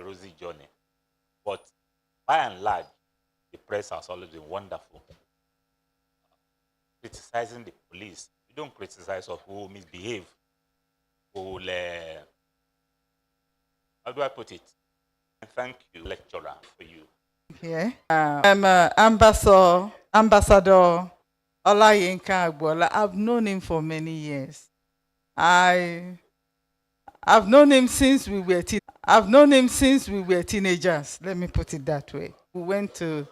rosy journey. But by and large, the press has always been wonderful. Criticizing the police. You don't criticize of who misbehave, who how do I put it? Thank you, lecturer, for you. Yeah. I'm Ambassador Olayinka Agbola. I've known him for many years. I've known him since we were teenagers. Let me put it that way. We went to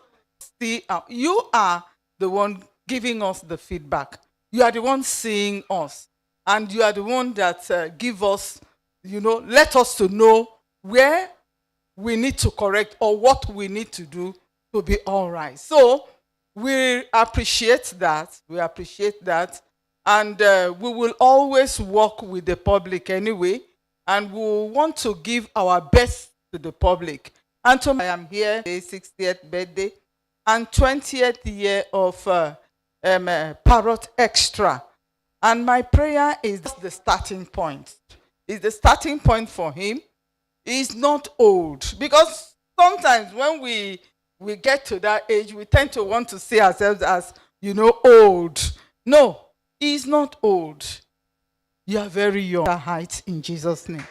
see. You are the one giving us the feedback. You are the one seeing us, and you are the one that give us, let us to know where we need to correct or what we need to do to be all right. So we appreciate that. And we will always work with the public anyway. And we want to give our best to the public. And I am here, 60th birthday and 20th year of Parrot Xtra. And my prayer is the starting point. It's the starting point for him. He's not old, because sometimes when we get to that age, we tend to want to see ourselves as, old. No, he's not old. You are very young. Height in Jesus' name.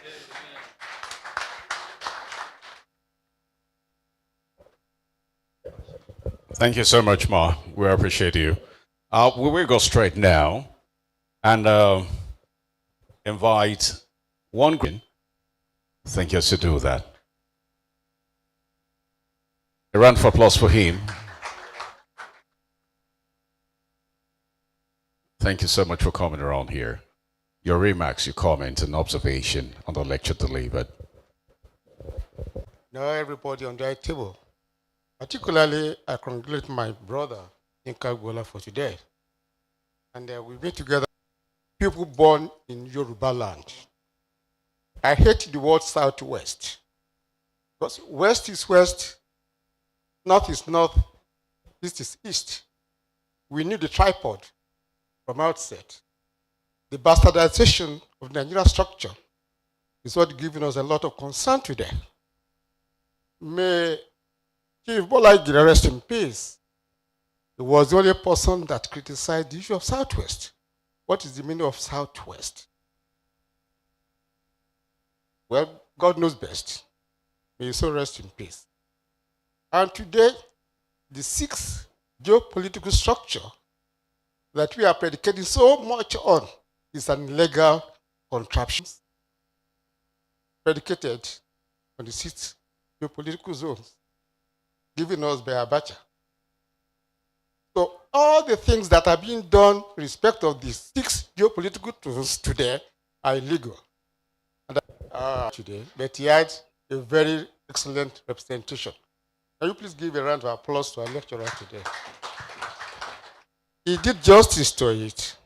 Thank you so much, Ma. We appreciate you. We will go straight now and invite one. Thank you to do that. A round of applause for him. Thank you so much for coming around here. Your remarks, your comments, and observation on the lecture delivered. Now everybody on the table. Particularly, I congratulate my brother, Inka Agbola, for today. And we meet together, people born in Yoruba land. I hate the word Southwest, because West is West, North is North, East is East. We need the tripod from outset. The bastardization of the Nigerian structure is what giving us a lot of concern today. May Chief Bola Ige rest in peace. He was the only person that criticized the issue of Southwest. What is the meaning of Southwest? Well, God knows best. May he so rest in peace. And today, the sixth geopolitical structure that we are predicating so much on is an illegal contraption predicated on the sixth geopolitical zones given us by Abacha. So all the things that are being done in respect of the six geopolitical zones today are illegal. Today, but he had a very excellent representation. Can you please give a round of applause to our lecturer today? He did justice to it.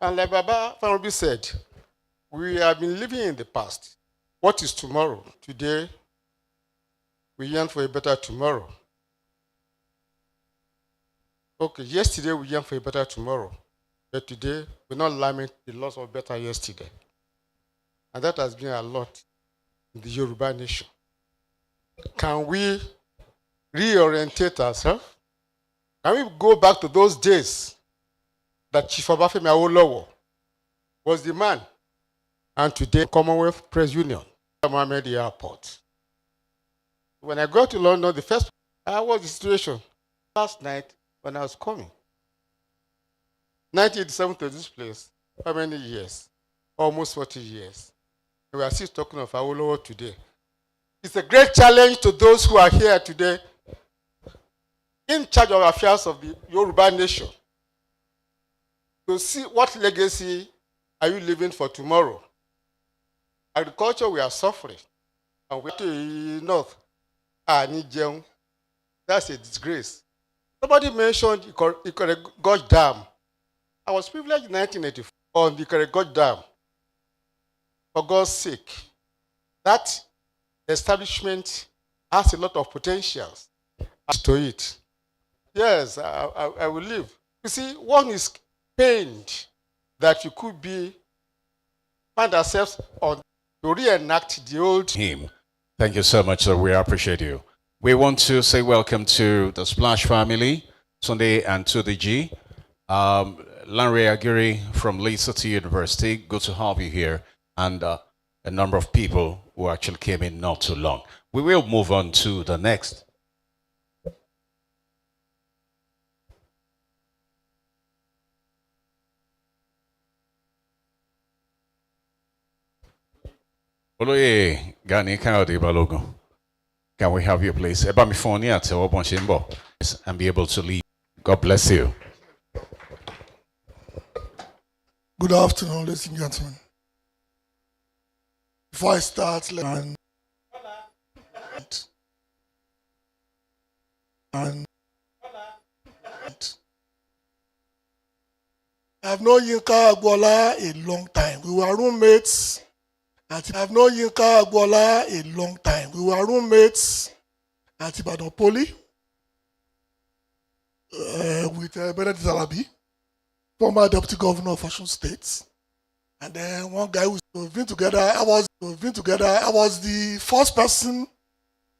And like Baba Fanobi said, we have been living in the past. What is tomorrow? Today, we yearn for a better tomorrow. Okay, yesterday we yearn for a better tomorrow. But today, we not lament the loss of better yesterday. And that has been a lot in the Yoruba nation. Can we reorientate ourselves? Can we go back to those days that Chief Obafemi Awolowo was the man, and today Commonwealth Press Union, Mohammed Airport. When I got to London, the first was the situation last night when I was coming. 1987 to this place, how many years? Almost 40 years. We are still talking of Awolowo today. It's a great challenge to those who are here today in charge of affairs of the Yoruba nation to see what legacy are you leaving for tomorrow. Agriculture, we are suffering. And we to the north, that's a disgrace. Somebody mentioned Ikore Dam. I was privileged in 1984 on the Ikore Dam. For God's sake, that establishment has a lot of potentials to it. Yes, I will live. You see, one is pained that you could find ourselves on to reenact the old. Him. Thank you so much, sir. We appreciate you. We want to say welcome to the Splash family, Sunday and to the G. Lanre Aguirre from Leeds City University. Good to have you here. And a number of people who actually came in not too long. We will move on to the next. Olóyè Gani Káyọ̀dé Balógun. Can we have you, please? Ẹ bá mi fún ọ ní àtẹ́wọ́ bọ́n ṣe ń bọ̀ and be able to leave. God bless you. Good afternoon, ladies and gentlemen. Before I start, and I've known Yinka Agbola a long time. We were roommates. I've known Yinka Agbola a long time. We were roommates at Ibadan Poly with Benedict Alabi, former deputy governor of Osun State. And then one guy we've been together. I was the first person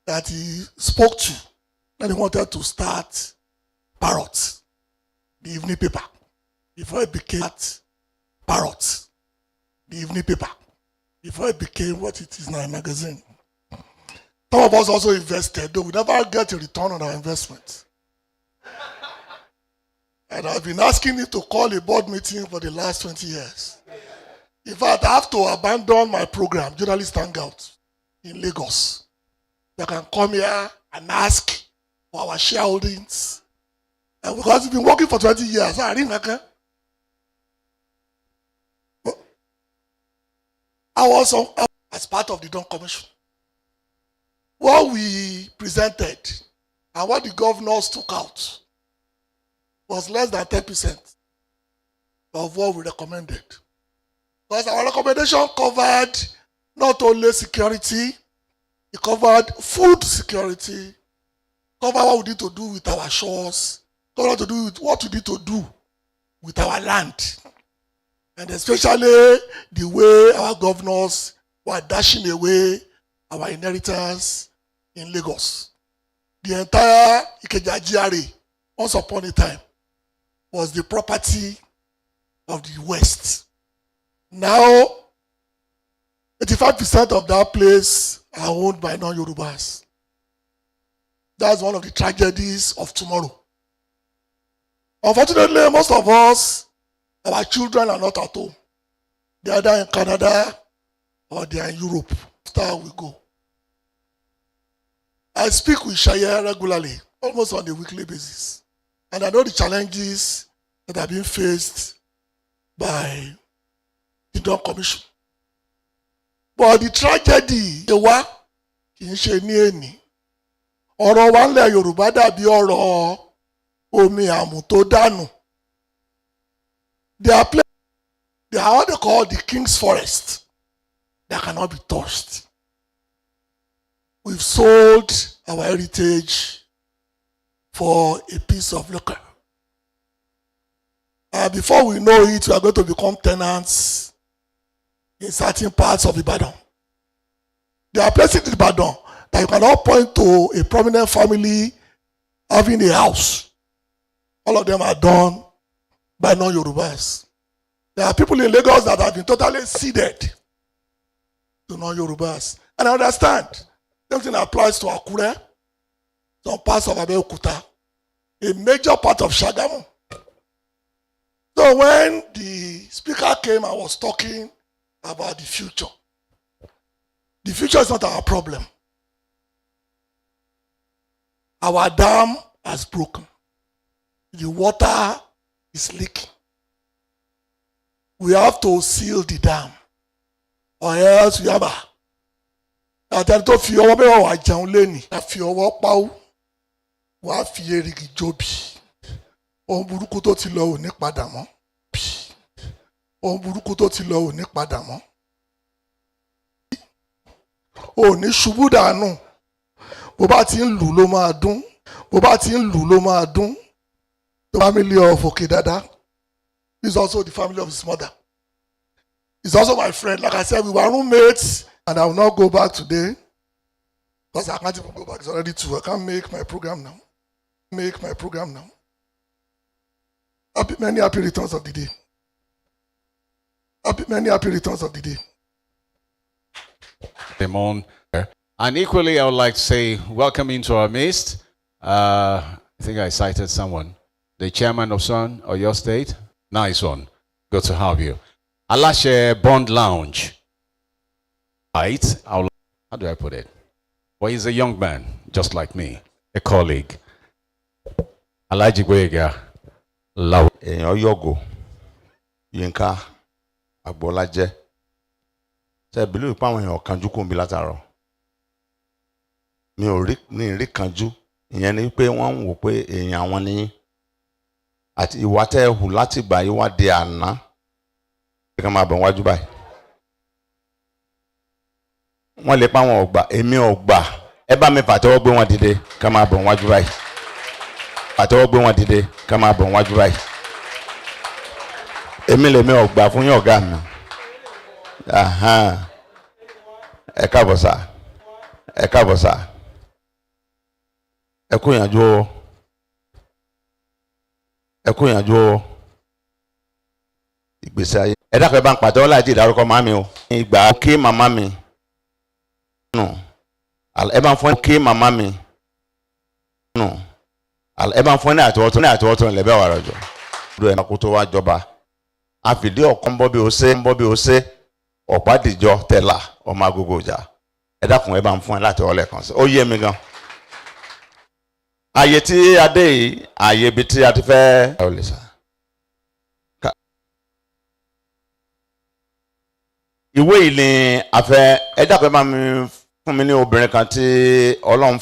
that he spoke to when he wanted to start Parrot, the evening paper, before it became Parrot, the evening paper, before it became what it is now, a magazine. Some of us also invested, though we never get a return on our investment. And I've been asking him to call a board meeting for the last 20 years. In fact, I have to abandon my program, Journalist Hangout, in Lagos. You can come here and ask for our shareholdings. And because we've been working for 20 years, I didn't like it. I was as part of the Dawn Commission. What we presented and what the governors took out was less than 10% of what we recommended. Because our recommendation covered not only security, it covered food security, covered what we need to do with our shores, covered what we need to do with our land. And especially the way our governors were dashing away our inheritance in Lagos. The entire Ikeja GRA, once upon a time, was the property of the West. Now, 85% of that place are owned by non-Yorubas. That's one of the tragedies of tomorrow. Unfortunately, most of us, our children are not at home. They are either in Canada or they are in Europe. After we go. I speak with Shaya regularly, almost on a weekly basis. And I know the challenges that are being faced by the Dawn Commission. But the tragedy, kì í ṣe ní èní. Ọ̀rọ̀ wa ńlẹ̀ Yorùbá dàbí ọ̀rọ̀ omi àmù tó dànù. They are what they call the King's Forest that cannot be touched. We've sold our heritage for a piece of liquor. Before we know it, we are going to become tenants in certain parts of Ibadan. There are places in Ibadan that you cannot point to a prominent family having a house. All of them are done by non-Yorubas. There are people in Lagos that have been totally ceded to non-Yorubas. And I understand. Same thing applies to Akure, some parts of Abeokuta, a major part of Shagamu. So when the speaker came and was talking about the future is not our problem. Our dam has broken. The water is leaking. We have to seal the dam, or else we have a. Àtẹni tó fi ọwọ́ bẹ́ẹ̀ wà jẹun lẹ́nìí, a fi ọwọ́ pawú, wà á fi erigi jóbi. Ohun burúkú tó ti lọ ò ní padà mọ́. Ohun burúkú tó ti lọ ò ní padà mọ́. Ò ní ṣubú dànù. Bó bá ti ń lù ló máa dún. Bó bá ti ń lù ló máa dún. The family of Okedada is also the family of his mother. He's also my friend. Like I said, we were roommates, and I will not go back today. Because I can't even go back. It's already 2. I can't make my program now. Many happy returns of the day. Many happy returns of the day. Demon. And equally, I would like to say, welcome into our midst. I think I cited someone. The chairman of Sun or your state. Nice one. Good to have you. Alashe Bond Lounge. Right. How do I put it? Well, he's a young man, just like me, a colleague. Alaji Gwega. Love. Yogo. Yinka. Agbolaje. Ṣé believe pa àwọn èèyàn kanjú kò ń bí látàárọ̀. Mi ò rí kanjú. Ìyẹn ni pé wọ́n ń wò pé èèyàn àwọn ni àti ìwà tẹ́ hù láti gbà yí wá di àná. Ẹ kàn máa bọ̀ wájú báyìí. Wọ́n lè pa wọn ọgbà, èmi ọgbà. Ẹ bá mi pàtẹ́wọ́ gbé wọn dìde, ká máa bọ̀ wájú báyìí. Pàtẹ́wọ́ gbé wọn dìde, ká máa bọ̀ wájú báyìí. Èmi lèmi ọgbà fún yín ọ̀gá mi. Ẹ káàbọ̀ sà. Ẹ káàbọ̀ sà. Ẹ kú ìyànjú o. Ẹ kú ìyànjú o. Ìgbésí ayé. Ẹ dákun ẹ bá ń pàtẹ́wọ́ láti ìdárúkọ màmí o. Ìgbà kí màmá mi. Ẹ bá ń fún kí màmá mi. Ẹ bá ń fún ní àtọwọ́tọ́ ilẹ̀ bẹ́ẹ̀ wà rọ̀jọ̀. Ìlú ẹ̀ máa kó tó wá jọba. Àfìdí ọ̀kan bọ́ bí ó ṣe. Ọ̀pá-dìjọ tẹ̀là ọmọ agogo ìjà. Ẹ dákun ẹ bá ń fún ẹ láti ọlẹ́ kan sí. Ó yé mi gan. Ààyè tí a dé yìí, ààyè ibi tí a ti fẹ́. Ìwé yìí ni a fẹ́. Ẹ dákun ẹ bá mi fún mi ní obìnrin kan tí Ọlọ́run